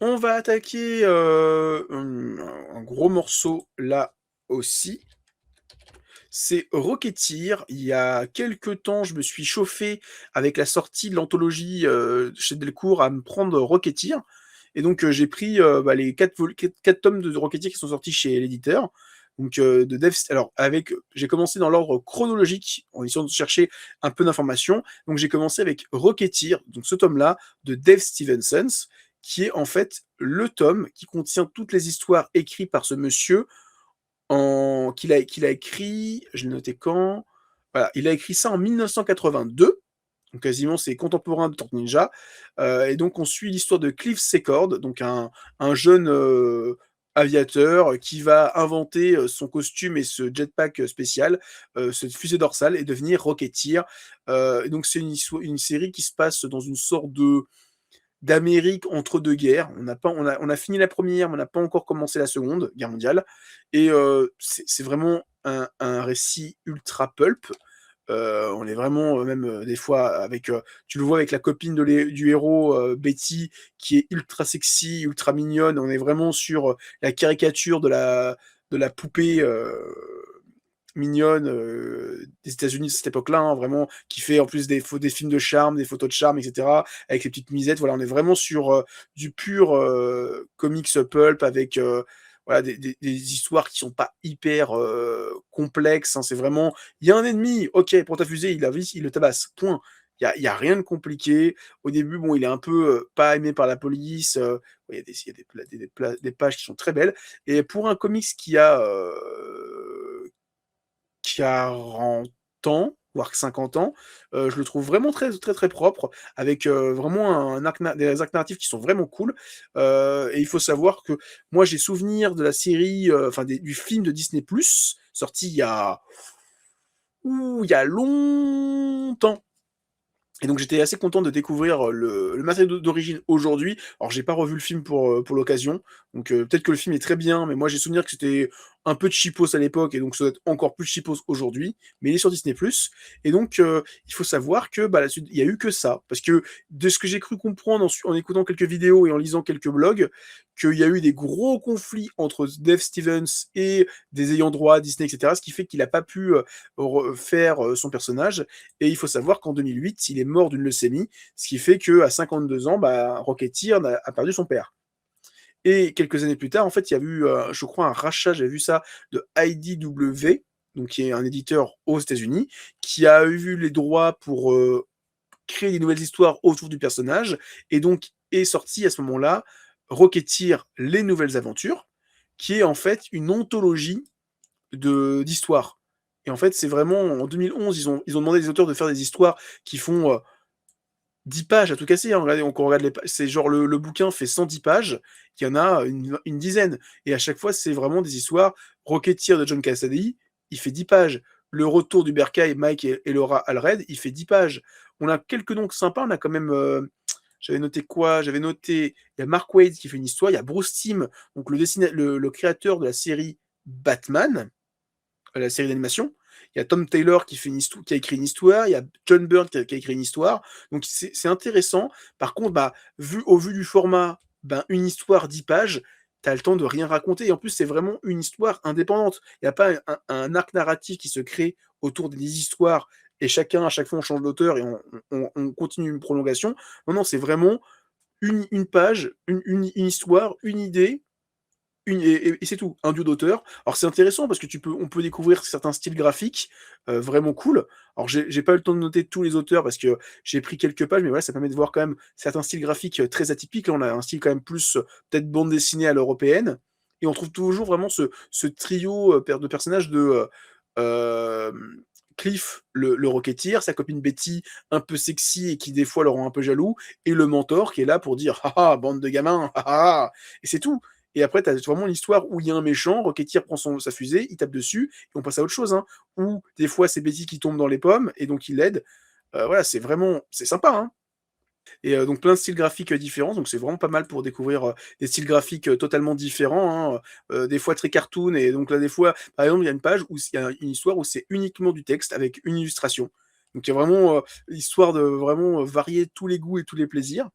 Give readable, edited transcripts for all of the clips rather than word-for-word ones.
On va attaquer, un gros morceau là aussi, c'est Rocketeer. Il y a quelque temps, je me suis chauffé avec la sortie de l'anthologie, chez Delcourt à me prendre Rocketeer et donc j'ai pris, les 4 tomes de Rocketeer qui sont sortis chez l'éditeur, donc de Dev alors avec j'ai commencé dans l'ordre chronologique en essayant de chercher un peu d'informations, donc j'ai commencé avec Rocketeer, donc ce tome-là de Dave Stevensons, qui est en fait le tome qui contient toutes les histoires écrites par ce monsieur qu'il a écrit, je l'ai noté quand? Voilà, il a écrit ça en 1982, donc quasiment c'est contemporain de Tortue Ninja, et donc on suit l'histoire de Cliff Secord, donc un jeune, aviateur qui va inventer, son costume et ce jetpack, spécial, cette fusée dorsale et devenir Rocketeer, et donc c'est une série qui se passe dans une sorte de d'Amérique entre 2 guerres. On a fini la première, mais on n'a pas encore commencé la seconde guerre mondiale et c'est vraiment un récit ultra pulp. On est vraiment, même, des fois avec, tu le vois avec la copine du héros, Betty, qui est ultra sexy, ultra mignonne. On est vraiment sur, la caricature de la poupée, mignonne, des États-Unis de cette époque-là, hein, vraiment, qui fait en plus des films de charme, des photos de charme, et cetera, avec les petites misettes. Voilà, on est vraiment sur, du pur, comics pulp avec, voilà, des histoires qui sont pas hyper, complexes, hein. C'est vraiment, il y a un ennemi, OK, pour ta fusée, il a vise, il le tabasse, point. Il y a rien de compliqué. Au début, bon, il est un peu, pas aimé par la police, il y a des pages qui sont très belles et pour un comics qui a, 40 ans, voire 50 ans, je le trouve vraiment très, très, très propre avec, vraiment des arcs narratifs qui sont vraiment cool, et il faut savoir que moi j'ai souvenir de la série, enfin du film de Disney+ sorti il y a longtemps. Et donc j'étais assez content de découvrir, le matériau d'origine aujourd'hui. Alors j'ai pas revu le film pour l'occasion, donc peut-être que le film est très bien, mais moi j'ai souvenir que c'était un peu cheapos à l'époque et donc ça doit être encore plus cheapos aujourd'hui, mais il est sur Disney+ et donc il faut savoir que, bah, la suite il y a eu que ça. Parce que de ce que j'ai cru comprendre en écoutant quelques vidéos et en lisant quelques blogs, qu'il y a eu des gros conflits entre Dave Stevens et des ayants droit, Disney et cetera, ce qui fait qu'il a pas pu, refaire, son personnage et il faut savoir qu'en 2008, il est mort d'une leucémie, ce qui fait qu'à 52 ans, bah, Rocketeer a perdu son père. Et quelques années plus tard, en fait, il y a eu, je crois, un rachat, j'avais vu ça, de IDW, donc qui est un éditeur aux États-Unis, qui a eu les droits pour créer des nouvelles histoires autour du personnage, et donc est sorti à ce moment-là Rocketeer, les nouvelles aventures, qui est en fait une anthologie d'histoires. Et en fait, c'est vraiment en 2011, ils ont demandé aux auteurs de faire des histoires qui font 10 pages à tout casser, hein. Regardez, on regarde les pages, c'est genre le bouquin fait 110 pages, il y en a une dizaine. Et à chaque fois, c'est vraiment des histoires. Rocketeer de John Cassaday, il fait 10 pages. Le retour du bercail, Mike et Laura Allred, il fait 10 pages. On a quelques noms sympas, on a quand même. J'avais noté quoi? J'avais noté, il y a Mark Waid qui fait une histoire, il y a Bruce Timm, donc le créateur de la série Batman, la série d'animation. Il y a Tom Taylor qui a écrit une histoire, il y a John Byrne qui a écrit une histoire. Donc c'est intéressant. Par contre, bah, au vu du format, ben, une histoire 10 pages, tu as le temps de rien raconter. Et en plus, c'est vraiment une histoire indépendante. Il n'y a pas un arc narratif qui se crée autour des histoires et chacun, à chaque fois, on change d'auteur et on continue une prolongation. Non, non, c'est vraiment une page, une histoire, une idée, et c'est tout, un duo d'auteurs. Alors c'est intéressant parce que on peut découvrir certains styles graphiques, vraiment cool. Alors j'ai pas eu le temps de noter tous les auteurs parce que j'ai pris quelques pages, mais voilà, ça permet de voir quand même certains styles graphiques, très atypiques. Là, on a un style quand même plus, peut-être bande dessinée à l'européenne et on trouve toujours vraiment ce trio, de personnages de, Cliff, le rocketeer, sa copine Betty, un peu sexy et qui des fois le rend un peu jaloux, et le mentor qui est là pour dire: «Ha ha, bande de gamins, ha ha!» Et c'est tout. Et après, tu as vraiment l'histoire où il y a un méchant, Rocketeer prend sa fusée, il tape dessus, et on passe à autre chose, hein. Ou des fois, c'est Betty qui tombe dans les pommes, et donc il l'aide. Voilà, c'est sympa, hein. Et donc plein de styles graphiques, différents, donc c'est vraiment pas mal pour découvrir, des styles graphiques, totalement différents, hein, des fois très cartoon, et donc là, des fois, par exemple, il y a une page où il y a une histoire où c'est uniquement du texte avec une illustration. Donc il y a vraiment, histoire de vraiment, varier tous les goûts et tous les plaisirs.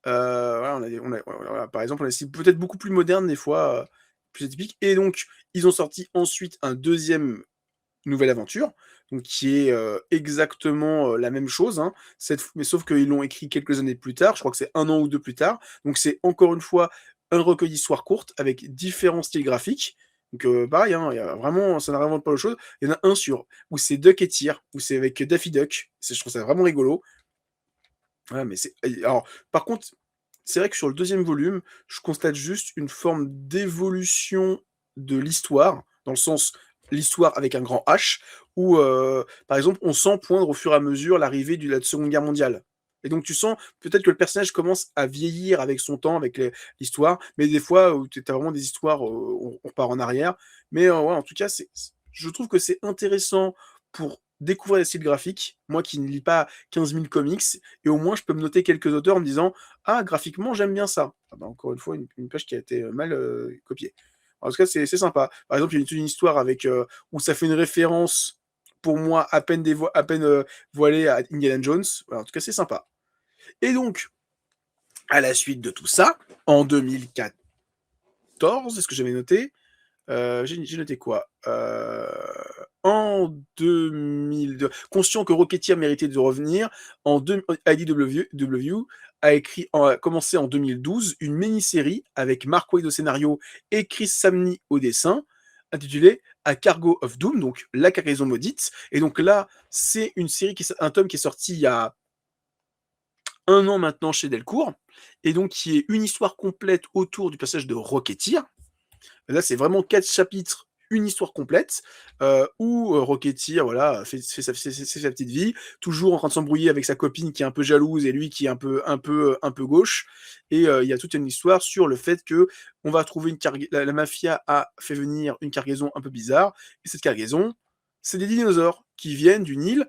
Voilà, voilà, par exemple, on a des styles peut-être beaucoup plus modernes des fois, plus atypiques et donc ils ont sorti ensuite un deuxième nouvelle aventure, donc qui est, exactement, la même chose, hein, cette f mais sauf qu'ils l'ont écrit quelques années plus tard, je crois que c'est 1 an ou 2 plus tard, donc c'est encore une fois un recueil d'histoires courtes avec différents styles graphiques, donc pareil, hein, il y a vraiment ça ne réinvente pas les choses. Il y en a un où c'est Duck et Tyr, où c'est avec Daffy Duck, c'est je trouve ça vraiment rigolo. Ouais, mais c'est et alors par contre, c'est vrai que sur le deuxième volume, je constate juste une forme d'évolution de l'histoire, dans le sens, l'histoire avec un grand H, où, par exemple, on sent poindre au fur et à mesure l'arrivée de la Seconde Guerre mondiale et donc tu sens peut-être que le personnage commence à vieillir avec son temps, avec l'histoire, mais des fois où tu as vraiment des histoires, on repart en arrière, mais ouais, en tout cas, je trouve que c'est intéressant pour découvrir les styles graphiques. Moi qui ne lis pas 15 000 comics et au moins je peux me noter quelques auteurs en me disant: «Ah graphiquement j'aime bien ça». Ah bah, encore une fois une page qui a été, mal, copiée. En tout cas c'est sympa. Par exemple, il y a toute une histoire avec, où ça fait une référence pour moi à peine, voilée à Indiana Jones. Voilà, en tout cas c'est sympa. Et donc, à la suite de tout ça, en 2014, est-ce que j'avais noté? J'ai noté quoi? En 2002, conscient que Rocketeer méritait de revenir, IDW a commencé en 2012 une mini-série avec Mark Waid au scénario et Chris Samnee au dessin, intitulée A Cargo of Doom, donc La cargaison maudite. Et donc là, c'est une série un tome qui est sorti il y a 1 an maintenant chez Delcourt, et donc qui est une histoire complète autour du passage de Rocketeer. Là, c'est vraiment 4 chapitres, une histoire complète, où, Rocketeer, voilà, fait sa petite vie, toujours en train de s'embrouiller avec sa copine qui est un peu jalouse et lui qui est un peu gauche. Et il y a toute une histoire sur le fait que on va trouver une carg la mafia a fait venir une cargaison un peu bizarre et cette cargaison, c'est des dinosaures qui viennent d'une île,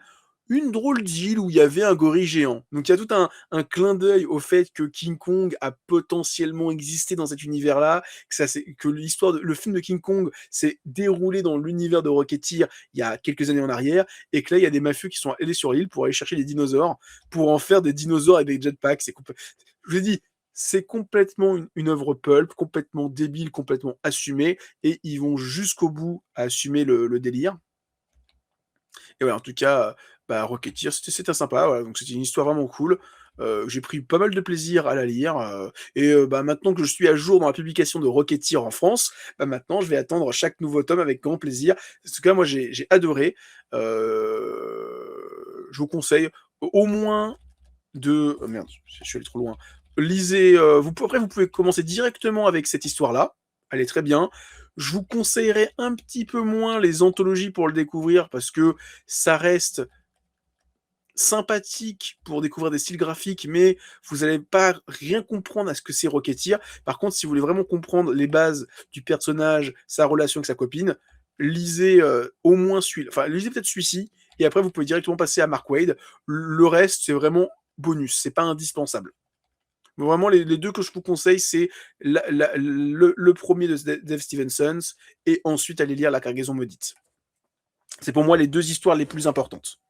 une drôle d'île où il y avait un gorille géant. Donc il y a tout un clin d'œil au fait que King Kong a potentiellement existé dans cet univers-là, que le film de King Kong s'est déroulé dans l'univers de Rocketeer il y a quelques années en arrière, et que là il y a des mafieux qui sont allés sur l'île pour aller chercher des dinosaures, pour en faire des dinosaures avec des jetpacks. Je vous dis, c'est complètement une œuvre pulp, complètement débile, complètement assumée, et ils vont jusqu'au bout à assumer le délire. Et ouais, en tout cas, bah, Rocketeer, c'était sympa, voilà, donc c'était une histoire vraiment cool. J'ai pris pas mal de plaisir à la lire, et bah, maintenant que je suis à jour dans la publication de Rocketeer en France, bah, maintenant je vais attendre chaque nouveau tome avec grand plaisir. En tout cas, moi j'ai adoré. Je vous conseille au moins de oh merde, je suis allé trop loin. Lisez, vous pouvez commencer directement avec cette histoire-là, elle est très bien. Je vous conseillerais un petit peu moins les anthologies pour le découvrir parce que ça reste sympathique pour découvrir des styles graphiques, mais vous allez pas rien comprendre à ce que c'est Rocketeer. Par contre, si vous voulez vraiment comprendre les bases du personnage, sa relation avec sa copine, lisez, au moins enfin lisez peut-être celui-ci et après vous pouvez directement passer à Mark Waid. Le reste, c'est vraiment bonus, c'est pas indispensable. Vraiment les 2 que je vous conseille, c'est le 1er de Dave Stevensons et ensuite aller lire La cargaison maudite. C'est pour moi les 2 histoires les plus importantes.